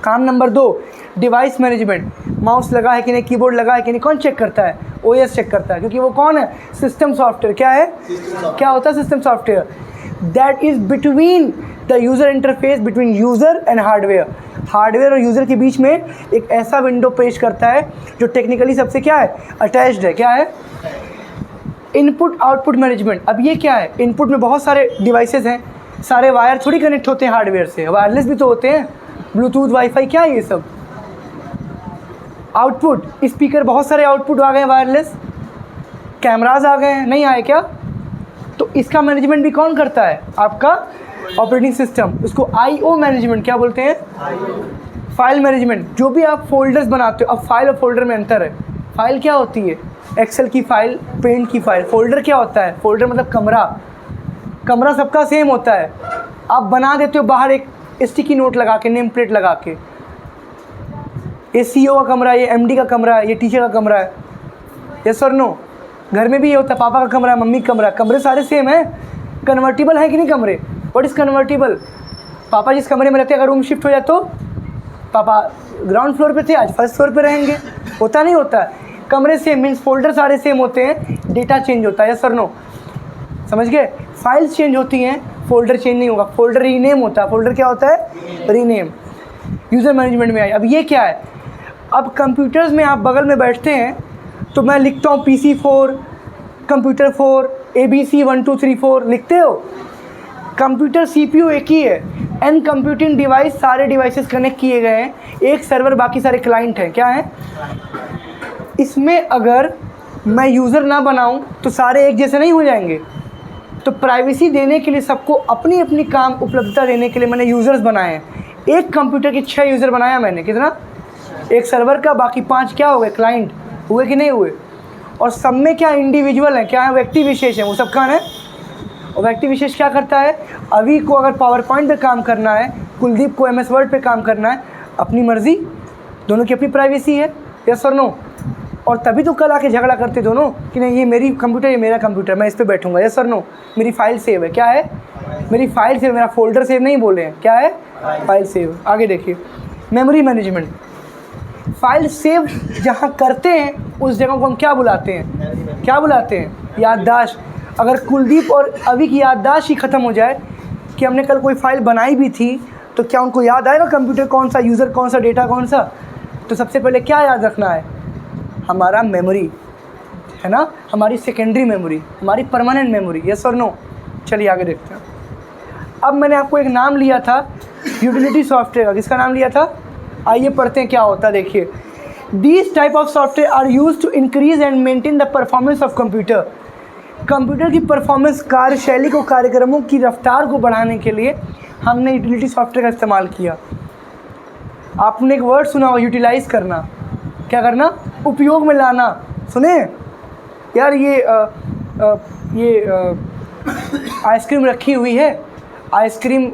काम नंबर 2, डिवाइस मैनेजमेंट। माउस लगा है कि नहीं, कीबोर्ड लगा है कि नहीं, कौन चेक करता है? OS चेक करता है, क्योंकि वो कौन है? System software. क्या है? क्या होता है system software? That is between the user interface, between user and hardware. Hardware और यूज़र के बीच में एक ऐसा विंडो पेश करता है जो टेक्निकली सबसे क्या है? अटैच्ड है। क्या है? Input output management. अब ये क्या है, इनपुट में बहुत सारे डिवाइसेस हैं, सारे वायर थोड़ी कनेक्ट होते हैं हार्डवेयर से, वायरलेस भी तो होते हैं, ब्लूटूथ वाईफाई क्या है ये सब। आउटपुट स्पीकर, बहुत सारे आउटपुट आ गए हैं वायरलेस, कैमराज आ गए हैं, नहीं आए क्या। तो इसका मैनेजमेंट भी कौन करता है, आपका ऑपरेटिंग सिस्टम। उसको आईओ मैनेजमेंट क्या बोलते हैं, फाइल मैनेजमेंट। जो भी आप फोल्डर्स बनाते हो, अब फाइल और फोल्डर में अंतर है। फाइल क्या होती है, एक्सेल की फाइल, पेंट की फाइल। फोल्डर क्या होता है, फोल्डर मतलब कमरा, कमरा सबका सेम होता है। आप बना देते हो बाहर एक स्टिकी नोट लगा के, नेम प्लेट लगा के, ये सीईओ का कमरा, ये एमडी का कमरा है, ये टीचर का कमरा है, यस और नो। घर में भी ये होता है, पापा का कमरा, मम्मी का कमरा, कमरे सारे सेम हैं। कन्वर्टिबल है कि नहीं कमरे, व्हाट इज़ कन्वर्टिबल। पापा जिस कमरे में रहते हैं, अगर रूम शिफ्ट हो जाए तो पापा ग्राउंड फ्लोर पे थे, आज फर्स्ट फ्लोर पे रहेंगे, होता नहीं होता। कमरे सेम मीन्स फोल्डर सारे सेम होते हैं, डेटा चेंज होता है, यस और नो, समझ गए। फाइल्स चेंज होती हैं, फोल्डर चेंज नहीं होगा, फोल्डर रीनेम होता है। फोल्डर क्या होता है, रीनेम। यूज़र मैनेजमेंट में आई। अब ये क्या है, अब कंप्यूटर्स में आप बगल में बैठते हैं तो मैं लिखता हूँ PC4, कंप्यूटर 4, ABC 1 2 3 4 लिखते हो। कंप्यूटर CPU एक ही है, एन कंप्यूटिंग डिवाइस, सारे डिवाइसेस कनेक्ट किए गए हैं, एक सर्वर, बाकी सारे क्लाइंट हैं, क्या है। इसमें अगर मैं यूज़र ना बनाऊं तो सारे एक जैसे नहीं हो जाएंगे। तो प्राइवेसी देने के लिए, सबको अपनी अपनी काम उपलब्धता देने के लिए मैंने यूज़र्स बनाए हैं। एक कंप्यूटर के 6 यूज़र बनाया मैंने, कितना, एक सर्वर का, बाकी 5 क्या हो गए, क्लाइंट हुए कि नहीं हुए। और सब में क्या इंडिविजुअल है, क्या है, व्यक्ति विशेष है, वो सब कौन है। और व्यक्ति विशेष क्या करता है, अभी को अगर पावर पॉइंट पे काम करना है, कुलदीप को MS वर्ड पे काम करना है, अपनी मर्जी, दोनों की अपनी प्राइवेसी है, यस और नो। और तभी तो कल आके झगड़ा करते दोनों कि नहीं ये मेरी कंप्यूटर, ये मेरा कंप्यूटर, मैं इस पर बैठूंगा, यस और नो। मेरी फाइल सेव है, क्या है, मेरी फाइल सेव, मेरा फोल्डर सेव नहीं बोले हैं, क्या है, फाइल सेव। आगे देखिए, मेमोरी मैनेजमेंट। फाइल सेव जहाँ करते हैं उस जगह को हम क्या बुलाते हैं, क्या बुलाते हैं, याददाश्त। अगर कुलदीप और अभी की याददाश्त ही ख़त्म हो जाए कि हमने कल कोई फाइल बनाई भी थी, तो क्या उनको याद आएगा कंप्यूटर कौन सा, यूज़र कौन सा, डेटा कौन सा। तो सबसे पहले क्या याद रखना है, हमारा मेमोरी है ना, हमारी सेकेंडरी मेमोरी, हमारी परमानेंट मेमोरी, यस और नो। चलिए आगे देखते हैं। अब मैंने आपको एक नाम लिया था यूटिलिटी सॉफ्टवेयर का, किसका नाम लिया था, आइए पढ़ते हैं क्या होता है। देखिए, these type of software are use to increase and maintain the performance of computer. Computer की परफॉर्मेंस, कार्यशैली को, कार्यक्रमों की रफ्तार को बढ़ाने के लिए हमने यूटिलिटी सॉफ्टवेयर का इस्तेमाल किया। आपने एक वर्ड सुना होगा, यूटिलाइज करना, क्या करना, उपयोग में लाना। सुने यार, ये आइसक्रीम रखी हुई है, आइसक्रीम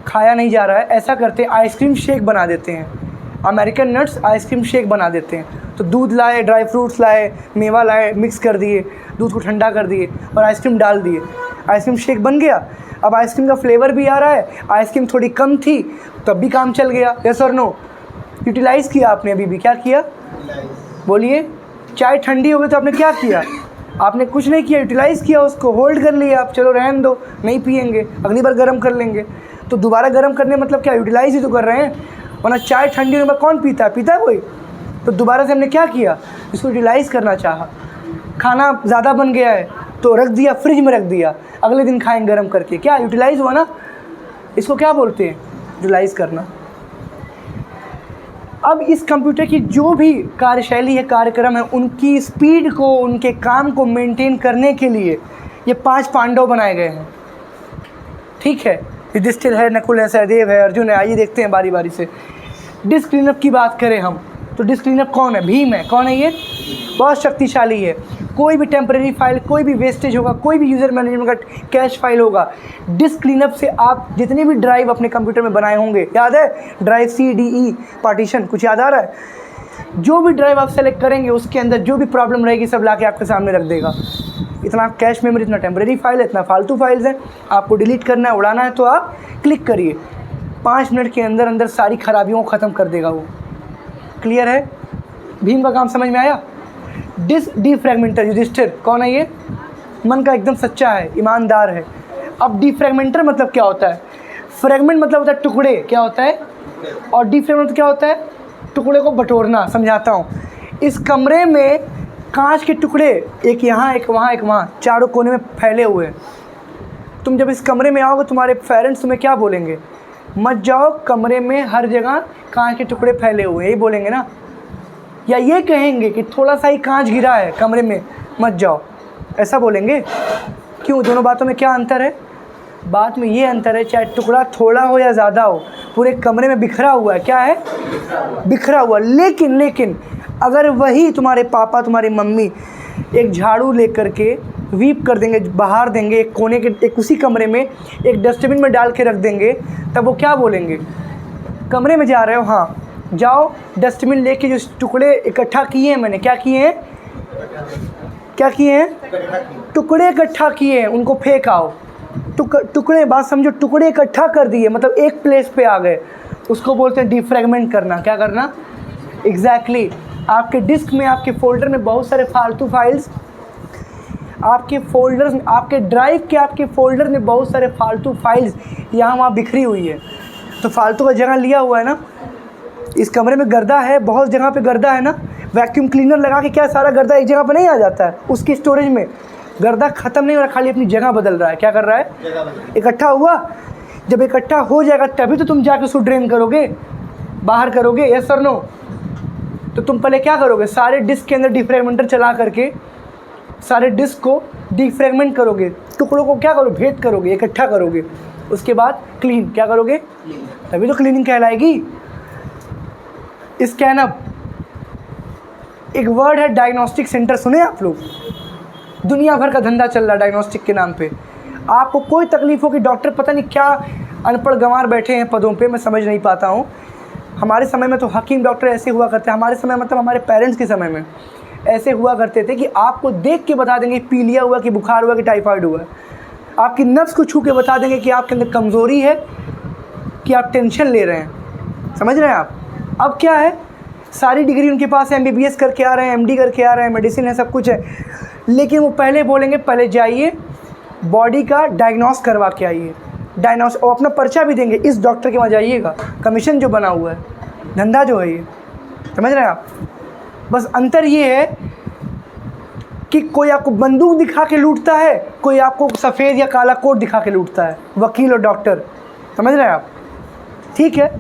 खाया नहीं जा रहा है, ऐसा करते हैं आइसक्रीम शेक बना देते हैं। अमेरिकन नट्स आइसक्रीम शेक बना देते हैं। तो दूध लाए, ड्राई फ्रूट्स लाए, मेवा लाए, मिक्स कर दिए, दूध को ठंडा कर दिए और आइसक्रीम डाल दिए, आइसक्रीम शेक बन गया। अब आइसक्रीम का फ्लेवर भी आ रहा है, आइसक्रीम थोड़ी कम थी तब भी काम चल गया, यस और नो। यूटिलाइज़ किया आपने, अभी भी क्या किया, बोलिए। चाय ठंडी हो गई तो आपने क्या किया, आपने कुछ नहीं किया, यूटिलाइज़ किया, उसको होल्ड कर लिया आप, चलो रहने दो, नहीं पियेंगे, अगली बार गर्म कर लेंगे। तो दोबारा गर्म करने मतलब क्या, यूटिलाइज़ ही तो कर रहे हैं, वरना चाय ठंडी होने पर कौन पीता है, पीता है कोई। तो दोबारा से हमने क्या किया, इसको यूटिलाइज़ करना चाहा। खाना ज़्यादा बन गया है तो रख दिया, फ्रिज में रख दिया, अगले दिन खाएंगे गर्म करके, क्या यूटिलाइज़ हुआ ना। इसको क्या बोलते हैं, यूटिलाइज़ करना। अब इस कंप्यूटर की जो भी कार्यशैली है, कार्यक्रम है, उनकी स्पीड को, उनके काम को मेंटेन करने के लिए ये 5 पांडव बनाए गए हैं, ठीक है। युधिष्ठिर है, नकुल है, सहदेव है, अर्जुन है। आइए देखते हैं बारी बारी से। डिस्क क्लीनअप की बात करें हम तो डिस्क क्लीनअप कौन है, भीम है। कौन है ये, बहुत शक्तिशाली है। कोई भी टेम्परेरी फाइल, कोई भी वेस्टेज होगा, कोई भी यूज़र मैनेजमेंट का कैश फाइल होगा, डिस्क क्लीनअप से आप जितने भी ड्राइव अपने कंप्यूटर में बनाए होंगे, याद है, drive C D E partition, कुछ याद आ रहा है, जो भी ड्राइव आप सेलेक्ट करेंगे उसके अंदर जो भी प्रॉब्लम रहेगी सब ला के आपके सामने रख देगा। इतना कैश मेमोरी, इतना टेम्परेरी फाइल है, इतना फालतू फाइल्स हैं, आपको डिलीट करना है, उड़ाना है तो आप क्लिक करिए, 5 मिनट के अंदर अंदर सारी खराबियों को ख़त्म कर देगा वो। क्लियर है, भीम का काम समझ में आया। डिस्क डिफ्रैगमेंटर, युधिष्ठिर कौन है ये, मन का एकदम सच्चा है, ईमानदार है। अब डिफ्रैगमेंटर मतलब क्या होता है, फ्रैगमेंट मतलब होता है टुकड़े, क्या होता है, और डिफ्रैगमेंट क्या होता है, टुकड़े को बटोरना। समझाता हूँ, इस कमरे में कांच के टुकड़े एक यहाँ एक वहाँ एक वहाँ चारों कोने में फैले हुए हैं। तुम जब इस कमरे में आओगे तुम्हारे पेरेंट्स तुम्हें क्या बोलेंगे? मत जाओ, कमरे में हर जगह कांच के टुकड़े फैले हुए हैं, यही बोलेंगे ना? या ये कहेंगे कि थोड़ा सा ही कांच गिरा है कमरे में, मत जाओ, ऐसा बोलेंगे? क्यों? दोनों बातों में क्या अंतर है? बात में ये अंतर है, चाहे टुकड़ा थोड़ा हो या ज़्यादा हो, पूरे कमरे में बिखरा हुआ है। क्या है? बिखरा हुआ। लेकिन अगर वही तुम्हारे पापा तुम्हारी मम्मी एक झाड़ू लेकर के वीप कर देंगे, बाहर देंगे एक कोने के, एक उसी कमरे में एक डस्टबिन में डाल के रख देंगे, तब वो क्या बोलेंगे? कमरे में जा रहे हो, हाँ जाओ, डस्टबिन लेके जो टुकड़े इकट्ठा किए हैं मैंने, क्या किए हैं? क्या किए हैं? टुकड़े इकट्ठा किए हैं, उनको फेंक आओ। टुकड़े, बात समझो, टुकड़े इकट्ठा कर दिए मतलब एक प्लेस पे आ गए, उसको बोलते हैं डिफ्रैगमेंट करना। क्या करना? एग्जैक्टली। आपके डिस्क में, आपके फोल्डर में बहुत सारे फालतू फाइल्स, आपके फोल्डर्स में, आपके ड्राइव के आपके फोल्डर में बहुत सारे फालतू फाइल्स यहाँ वहाँ बिखरी हुई है। तो फालतू का जगह लिया हुआ है ना, इस कमरे में गर्दा है, बहुत जगह पे गर्दा है ना, वैक्यूम क्लीनर लगा के क्या सारा गर्दा एक जगह पे नहीं आ जाता है? उसकी स्टोरेज में गर्दा ख़त्म नहीं हो रहा, खाली अपनी जगह बदल रहा है। क्या कर रहा है? इकट्ठा हुआ। जब इकट्ठा हो जाएगा तभी तो तुम जाके उसको ड्रेन करोगे, बाहर करोगे, यस और नो? तो तुम पहले क्या करोगे? सारे डिस्क के अंदर डिफ्रैगमेंटर चला करके सारे डिस्क को डिफ्रैगमेंट करोगे, टुकड़ों को क्या करोगे? भेद करोगे, इकट्ठा करोगे, उसके बाद क्लीन क्या करोगे? तभी तो क्लीनिंग कहलाएगी। स्कैनअप एक वर्ड है, डायग्नोस्टिक सेंटर सुने आप लोग? दुनिया भर का धंधा चल रहा है डायग्नोस्टिक के नाम पे। आपको कोई तकलीफ हो कि डॉक्टर पता नहीं क्या अनपढ़ गंवार बैठे हैं पदों पे, मैं समझ नहीं पाता हूँ। हमारे समय में तो हकीम डॉक्टर ऐसे हुआ करते हैं, हमारे समय मतलब हमारे पेरेंट्स के समय में ऐसे हुआ करते थे कि आपको देख के बता देंगे पीलिया हुआ कि बुखार हुआ कि टाइफाइड हुआ। आपकी नब्ज़ को छू के बता देंगे कि आपके अंदर कमज़ोरी है कि आप टेंशन ले रहे हैं। समझ रहे हैं आप? अब क्या है, सारी डिग्री उनके पास है, MBBS करके आ रहे हैं, MD करके आ रहे हैं, मेडिसिन है, सब कुछ है, लेकिन वो पहले बोलेंगे पहले जाइए बॉडी का डायग्नोस करवा के आइए, डायग्नोस, और अपना पर्चा भी देंगे, इस डॉक्टर के वहाँ जाइएगा। कमीशन जो बना हुआ है, धंधा जो है ये, समझ रहे हैं आप? बस अंतर ये है कि कोई आपको बंदूक दिखा के लूटता है, कोई आपको सफ़ेद या काला कोट दिखा के लूटता है, वकील और डॉक्टर। समझ रहे हैं आप? ठीक है।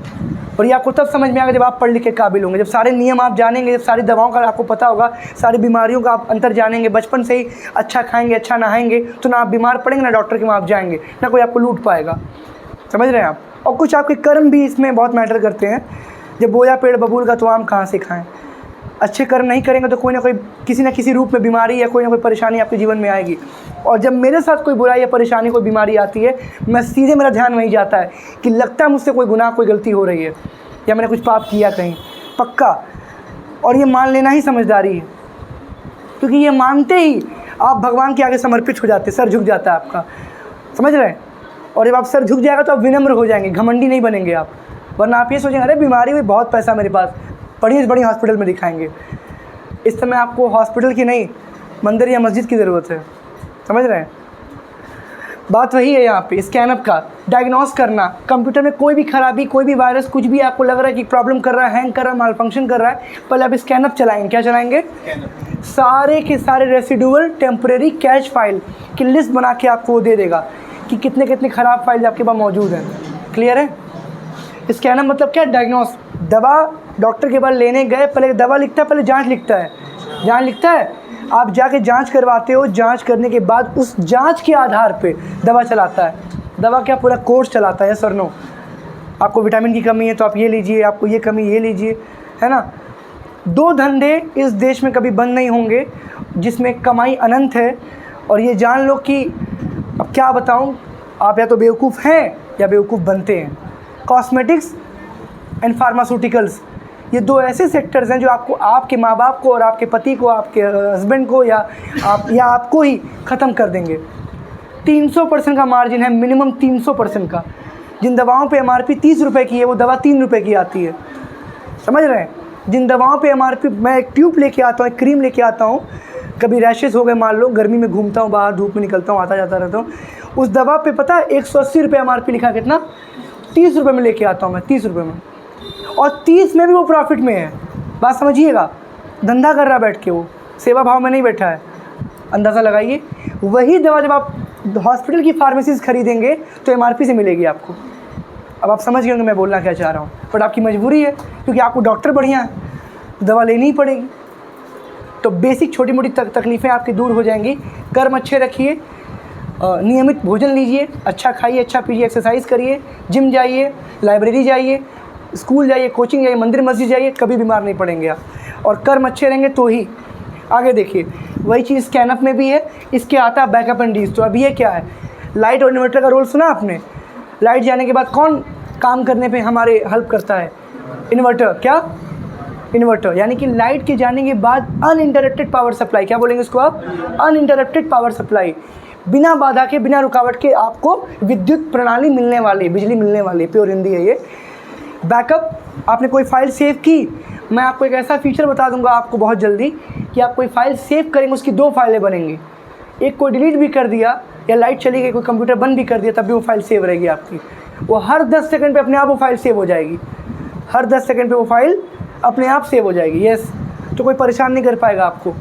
और ये आपको तब समझ में आएगा जब आप पढ़ लिख के काबिल होंगे, जब सारे नियम आप जानेंगे, जब सारी दवाओं का आपको पता होगा, सारी बीमारियों का आप अंतर जानेंगे, बचपन से ही अच्छा खाएंगे, अच्छा नहाएंगे, तो ना आप बीमार पड़ेंगे ना डॉक्टर के वहाँ आप जाएंगे, ना कोई आपको लूट पाएगा। समझ रहे हैं आप? और कुछ आपके कर्म भी इसमें बहुत मैटर करते हैं। जब बोया पेड़ बबूल का तो आम कहाँ से खाएँ? अच्छे कर्म नहीं करेंगे तो कोई ना कोई किसी न किसी रूप में बीमारी या कोई ना कोई परेशानी आपके जीवन में आएगी। और जब मेरे साथ कोई बुराई या परेशानी, कोई बीमारी आती है, मैं सीधे, मेरा ध्यान वहीं जाता है कि लगता है मुझसे कोई गुनाह, कोई गलती हो रही है या मैंने कुछ पाप किया कहीं, पक्का। और ये मान लेना ही समझदारी है, क्योंकि ये मानते ही आप भगवान के आगे समर्पित हो जाते, सर झुक जाता है आपका। समझ रहे हैं? और जब आप सर झुक जाएगा तो आप विनम्र हो जाएंगे, घमंडी नहीं बनेंगे आप। वरना आप ये सोचेंगे अरे बीमारी हुई, बहुत पैसा मेरे पास, बड़ी से बड़ी हॉस्पिटल में दिखाएंगे। इस समय आपको हॉस्पिटल की नहीं, मंदिर या मस्जिद की ज़रूरत है। समझ रहे हैं? बात वही है यहाँ पे, स्कैनअप का डायग्नोस करना। कंप्यूटर में कोई भी खराबी, कोई भी वायरस, कुछ भी आपको लग रहा है कि प्रॉब्लम कर रहा है, हैंग कर रहा है, माल फंक्शन कर रहा है, पहले आप स्कैनअप चलाएंगे। क्या चलाएंगे? सारे के सारे रेसिडुअल टेम्परेरी कैश फाइल की लिस्ट बना के आपको वो दे देगा कि कितने कितने ख़राब फाइल आपके पास मौजूद हैं। क्लियर है? स्कैनअप मतलब क्या? डायग्नोस। दवा डॉक्टर के पास लेने गए, पहले दवा लिखता है, पहले जाँच लिखता है, जाँच लिखता है, आप जाके जांच करवाते हो, जांच करने के बाद उस जांच के आधार पे दवा चलाता है। दवा क्या? पूरा कोर्स चलाता है, सर नो। आपको विटामिन की कमी है तो आप ये लीजिए, आपको ये कमी ये लीजिए, है ना। दो धंधे इस देश में कभी बंद नहीं होंगे जिसमें कमाई अनंत है। और ये जान लो कि अब क्या बताऊं, आप या तो बेवकूफ़ हैं या बेवकूफ़ बनते हैं। कॉस्मेटिक्स एंड फार्मास्यूटिकल्स, ये दो ऐसे सेक्टर्स हैं जो आपको, आपके माँ बाप को और आपके पति को, आपके हस्बैंड को या आपको ही ख़त्म कर देंगे। 300% का मार्जिन है, मिनिमम 300% का। जिन दवाओं पे MRP 30 रुपये की है, वो दवा 3 रुपये की आती है। समझ रहे हैं? जिन दवाओं पे MRP, मैं एक ट्यूब लेके आता हूँ, एक क्रीम लेके आता हूँ, कभी रैशेस हो गए मान लो, गर्मी में घूमता हूँ, बाहर धूप में निकलता हूँ, आता जाता रहता हूँ, उस दवा पे पता है 180 रुपये MRP लिखा, कितना? 30 रुपये में लेके आता हूँ मैं, 30 रुपये में, और 30 में भी वो प्रॉफिट में है। बात समझिएगा, धंधा कर रहा बैठ के वो। सेवा भाव में नहीं बैठा है। अंदाज़ा लगाइए, वही दवा जब आप हॉस्पिटल की फार्मेसी से खरीदेंगे तो MRP से मिलेगी आपको। अब आप समझ गए होंगे मैं बोलना क्या चाह रहा हूँ, बट आपकी मजबूरी है क्योंकि आपको डॉक्टर बढ़िया है, दवा लेनी ही पड़ेगी। तो बेसिक छोटी मोटी तकलीफ़ें आपकी दूर हो जाएंगी। कर्म अच्छे रखिए, नियमित भोजन लीजिए, अच्छा खाइए, अच्छा पीजिए, एक्सरसाइज करिए, जिम जाइए, लाइब्रेरी जाइए, स्कूल जाइए, कोचिंग जाइए, मंदिर मस्जिद जाइए, कभी बीमार नहीं पड़ेंगे आप। और कर्म अच्छे रहेंगे तो ही आगे। देखिए वही चीज़ स्कैनअप में भी है, इसके आता है बैकअप एंड डीज। तो अब ये क्या है, लाइट और इन्वर्टर का रोल सुना आपने। लाइट जाने के बाद कौन काम करने पे हमारे हेल्प करता है, इन्वर्टर। क्या, इन्वर्टर। यानी कि लाइट के जाने के बाद अनइंटरप्टेड पावर सप्लाई, क्या बोलेंगे इसको आप, अनइंटरप्टेड पावर सप्लाई, बिना बाधा के, बिना रुकावट के आपको विद्युत प्रणाली मिलने वाली, बिजली मिलने वाली, प्योर हिंदी है ये। बैकअप, आपने कोई फाइल सेव की, मैं आपको एक ऐसा फीचर बता दूंगा आपको बहुत जल्दी कि आप कोई फाइल सेव करेंगे उसकी 2 फाइलें बनेंगी। एक कोई डिलीट भी कर दिया या लाइट चली गई, कोई कंप्यूटर बंद भी कर दिया, तब भी वो फाइल सेव रहेगी आपकी। वो हर 10 सेकंड पे अपने आप वो फाइल सेव हो जाएगी, हर 10 सेकंड पे वो फाइल अपने आप सेव हो जाएगी। यस, तो कोई परेशान नहीं कर पाएगा आपको।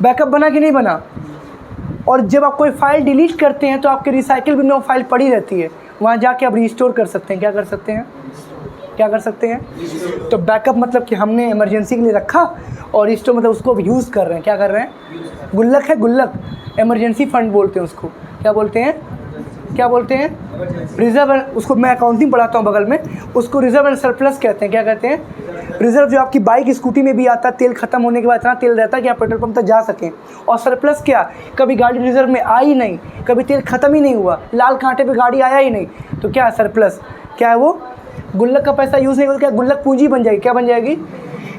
बैकअप बना कि नहीं बना। और जब आप कोई फाइल डिलीट करते हैं तो आपके रिसाइकिल बिन में वो फाइल पड़ी रहती है, वहाँ जाके आप रिस्टोर कर सकते हैं। क्या कर सकते हैं, क्या कर सकते हैं। तो बैकअप मतलब कि हमने इमरजेंसी के लिए रखा, और रिस्टोर मतलब उसको अब यूज़ कर रहे हैं। क्या कर रहे हैं, गुल्लक है, गुल्लक, इमरजेंसी फंड बोलते हैं उसको। क्या बोलते हैं, क्या बोलते हैं, रिजर्व। उसको मैं अकाउंटिंग पढ़ाता हूँ बगल में, उसको रिजर्व एंड सरप्लस कहते हैं। क्या कहते हैं, रिजर्व जो आपकी बाइक स्कूटी में भी आता है, तेल खत्म होने के बाद इतना तेल रहता है कि आप पेट्रोल पंप तक जा सकें। और सरप्लस क्या, कभी गाड़ी रिजर्व में आई नहीं, कभी तेल ख़त्म ही नहीं हुआ, लाल कांटे पे गाड़ी आया ही नहीं, तो क्या है सरप्लस। क्या है वो, गुल्लक का पैसा यूज़ नहीं होता, क्या गुल्लक पूंजी बन जाएगी। क्या बन जाएगी।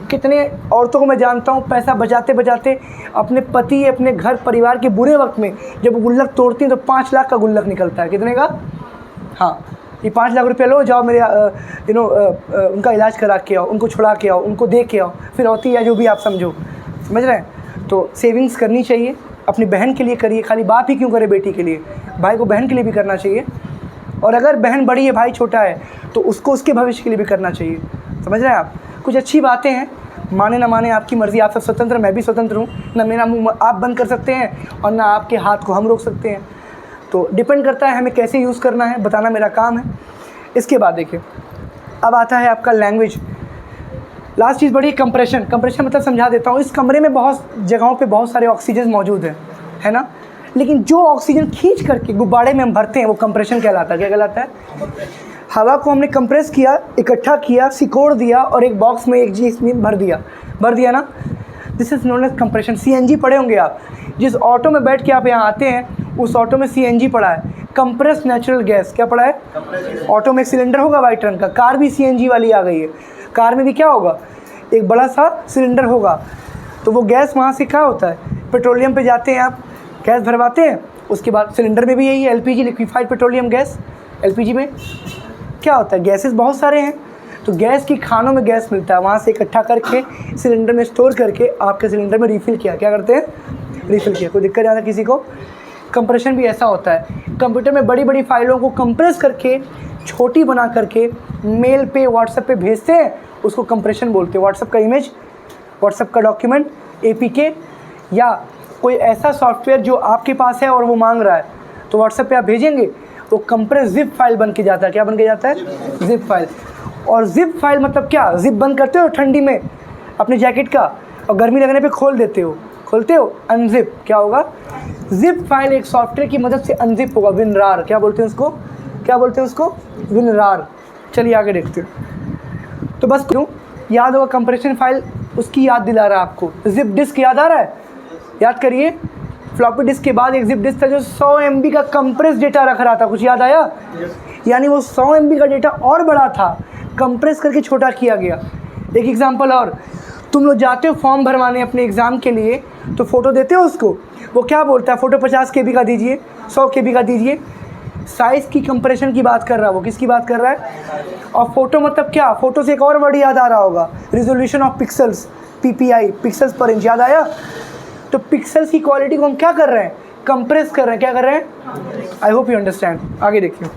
कितने औरतों को मैं जानता हूँ पैसा बचाते बचाते अपने पति, अपने घर परिवार के बुरे वक्त में जब वो गुल्लक तोड़ती हैं तो 5 लाख का गुल्लक निकलता है। कितने का, हाँ, ये 5 लाख रुपये लो, जाओ मेरे उनका इलाज करा के आओ, उनको छुड़ा के आओ, उनको दे के आओ, फिर होती है जो भी आप समझो, समझ रहे हैं। तो सेविंग्स करनी चाहिए, अपनी बहन के लिए करिए, खाली बाप ही क्यों करे बेटी के लिए, भाई को बहन के लिए भी करना चाहिए। और अगर बहन बड़ी है, भाई छोटा है, तो उसको उसके भविष्य के लिए भी करना चाहिए। समझ रहे हैं आप। कुछ अच्छी बातें हैं, माने ना माने आपकी मर्ज़ी, आप सब स्वतंत्र, मैं भी स्वतंत्र हूँ। ना मेरा मुँह आप बंद कर सकते हैं और ना आपके हाथ को हम रोक सकते हैं। तो डिपेंड करता है हमें कैसे यूज़ करना है, बताना मेरा काम है। इसके बाद देखिए, अब आता है आपका लैंग्वेज। लास्ट चीज़ बड़ी, कंप्रेशन। कंप्रेशन मतलब समझा देता हूँ। इस कमरे में बहुत जगहों पे बहुत सारे ऑक्सीजन मौजूद है ना, लेकिन जो ऑक्सीजन खींच करके गुब्बारे में हम भरते हैं वो कंप्रेशन कहलाता है। क्या कहलाता है। हवा को हमने कंप्रेस किया, इकट्ठा किया, सिकोड़ दिया और एक बॉक्स में, एक चीज़ में भर दिया ना, this is known as compression. CNG पढ़े होंगे आप, जिस ऑटो में बैठ के आप यहाँ आते हैं उस ऑटो में CNG पड़ा है, कंप्रेस नेचुरल गैस। क्या पड़ा है, ऑटो में एक सिलेंडर होगा वाइट रंग का, कार भी CNG वाली आ गई है। कार में भी क्या होगा, एक बड़ा सा सिलेंडर होगा, तो वो गैस वहाँ से क्या होता है, पेट्रोलियम पे जाते हैं, आप गैस भरवाते हैं, उसके बाद सिलेंडर में भी यही है, LPG, liquefied petroleum gas. LPG में क्या होता है, गैसेस बहुत सारे हैं, तो गैस की खानों में गैस मिलता है, वहाँ से इकट्ठा करके सिलेंडर में स्टोर करके आपके सिलेंडर में रिफ़िल किया। क्या करते हैं, रिफ़िल किया। कोई दिक्कत ज़्यादा किसी को। कंप्रेशन भी ऐसा होता है, कंप्यूटर में बड़ी बड़ी फाइलों को कंप्रेस करके छोटी बना करके मेल पे, व्हाट्सएप पे भेजते हैं, उसको कंप्रेशन बोलते हैं। व्हाट्सएप का इमेज, व्हाट्सएप का डॉक्यूमेंट, APK, या कोई ऐसा सॉफ्टवेयर जो आपके पास है और वो मांग रहा है, तो व्हाट्सएप पे आप भेजेंगे, वो कंप्रेस जिप फाइल बन के जाता है। क्या बन के जाता है, जिप फाइल। और जिप फाइल मतलब क्या, जिप बंद करते हो ठंडी में अपने जैकेट का, और गर्मी लगने पे खोल देते हो, खोलते हो, अनजिप। क्या होगा, जिप फाइल एक सॉफ्टवेयर की मदद से अनजिप होगा। विनरार, क्या बोलते हैं उसको, क्या बोलते हैं उसको, विनरार। चलिए आगे देखते हैं। तो बस क्यों याद होगा, कंप्रेशन फाइल उसकी याद दिला रहा है आपको। जिप डिस्क याद आ रहा है, याद करिए। फ्लॉपी डिस्क के बाद एक जिप डिस्क था जो 100 MB का कंप्रेस डेटा रख रहा था, कुछ याद आया। यानी वो 100 MB का डेटा और बड़ा था, कंप्रेस करके छोटा किया गया। एक एग्जांपल और, तुम लोग जाते हो फॉर्म भरवाने अपने एग्ज़ाम के लिए, तो फ़ोटो देते हो उसको, वो क्या बोलता है, फ़ोटो 50 KB का दीजिए, 100 KB का दीजिए। साइज़ की कंप्रेशन की बात कर रहा है वो, किसकी बात कर रहा है। और फ़ोटो मतलब क्या, फ़ोटो से एक और वर्ड याद आ रहा होगा, resolution of pixels, PPI, pixels पर इंच, याद आया। तो पिक्सल्स की क्वालिटी को हम क्या कर रहे हैं, कंप्रेस कर रहे हैं। क्या कर रहे हैं, आई होप यू अंडरस्टैंड। आगे देखिए।